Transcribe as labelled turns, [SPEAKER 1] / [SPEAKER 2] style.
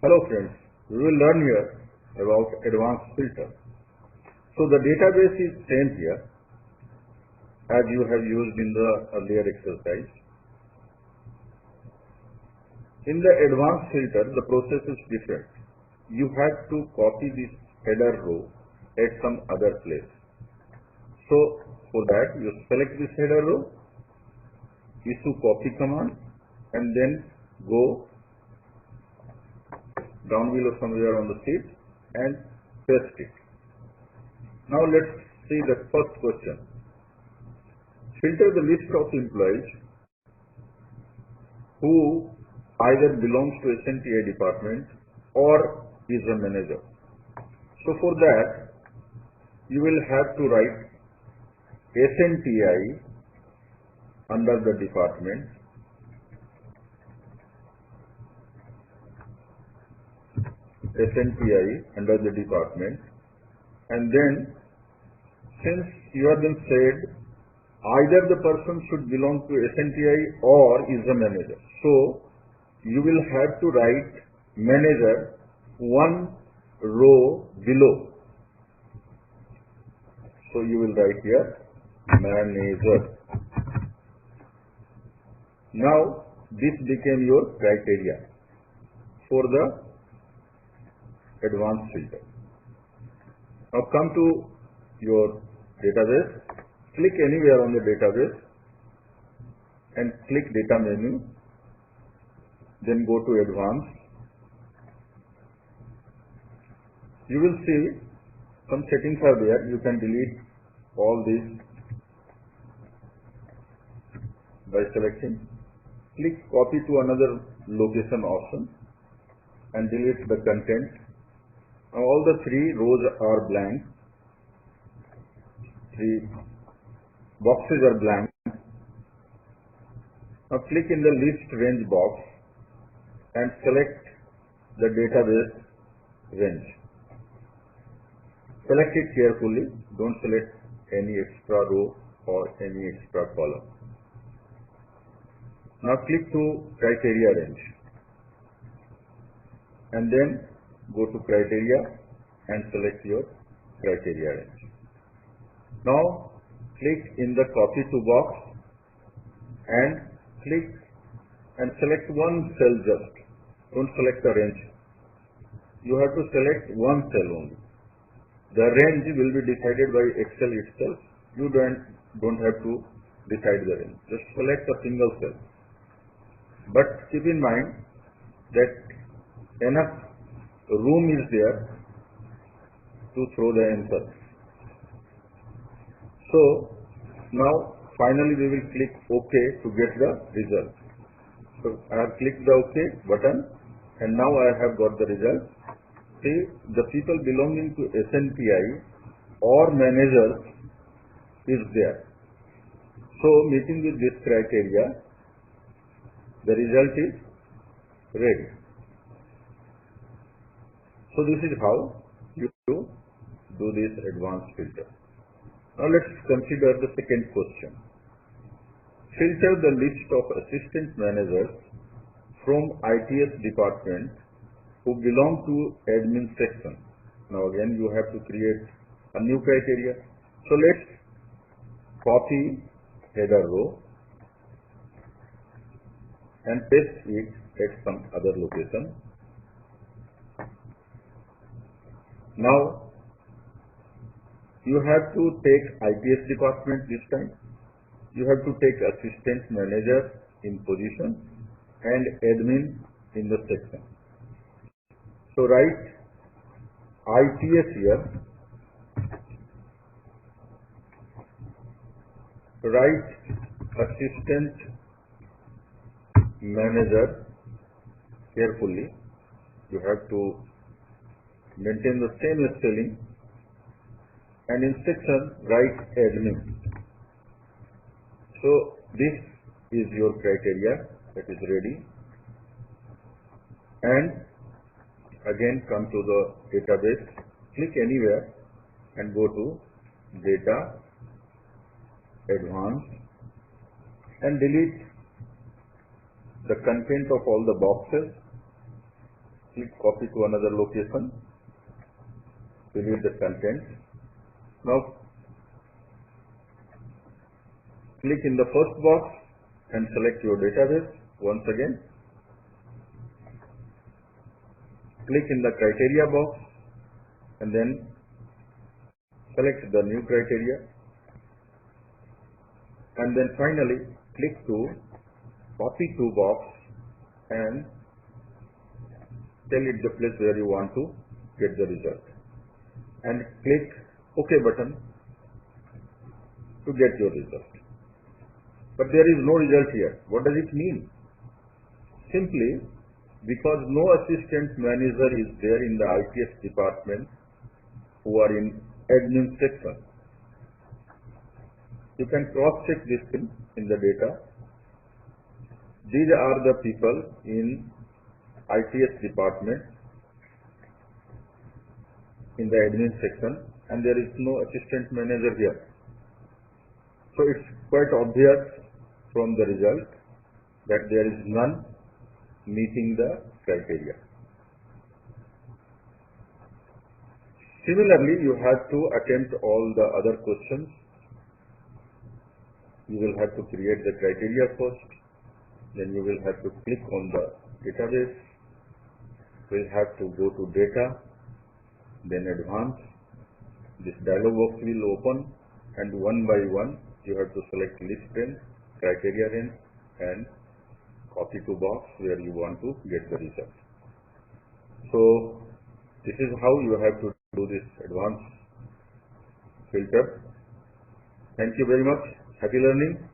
[SPEAKER 1] Hello friends, we will learn here about advanced filter. So the database is same here as you have used in the earlier exercise. In the advanced filter, the process is different. You have to copy this header row at some other place. So for that, you select this header row, issue copy command, and then go down below somewhere on the sheet and paste it. Now let's see the first question. Filter the list of employees who either belongs to SNTI department or is a manager. So for that, you will have to write SNTI under the department, SNTI under the department, and then since you have been said either the person should belong to SNTI or is a manager, so you will have to write manager one row below. So you will write here manager. Now this became your criteria for the advanced filter. Now come to your database, click anywhere on the database and click data menu, then go to advanced. You will see some settings are there. You can delete all these by selecting. Click copy to another location option and delete the content. Now all the three rows are blank, three boxes are blank. Now click in the list range box and select the database range. Select it carefully, don't select any extra row or any extra column. Now click to criteria range and then go to criteria and select your criteria range. Now click in the copy to box and click and select one cell just. Don't select the range. You have to select one cell only. The range will be decided by Excel itself. You don't have to decide the range. Just select a single cell. But keep in mind that enough room is there to throw the answer. So now finally we will click OK to get the result. So I have clicked the OK button and now I have got the result. See, the people belonging to SNTI or managers is there. So meeting with this criteria, the result is ready. So this is how you do this advanced filter. Now let's consider the second question. Filter the list of assistant managers from ITS department who belong to admin section. Now again you have to create a new criteria. So let's copy header row and paste it at some other location. Now you have to take ITS department this time. You have to take assistant manager in position and admin in the section. So write ITS here. Write assistant manager carefully. You have to maintain the same spelling. And in section write admin. So this is your criteria that is ready. And again come to the database, click anywhere and go to data, advanced and delete the content of all the boxes click copy to another location, delete the content. Now click in the first box and select your database once again. Click in the criteria box and then select the new criteria, and then finally click to copy to box and tell it the place where you want to get the result, and click OK button to get your result. But there is no result here. What does it mean? Simply because no assistant manager is there in the ITS department who are in admin section. You can cross-check this thing in the data. These are the people in ITS department in the admin section, and there is no assistant manager here. So it's quite obvious from the result that there is none meeting the criteria. Similarly, you have to attempt all the other questions. You will have to create the criteria first, then you will have to click on the database, you will have to go to data, then advanced. This dialog box will open, and one by one you have to select list range, criteria range, and copy to box where you want to get the result. So this is how you have to do this advanced filter. Thank you very much. Happy learning.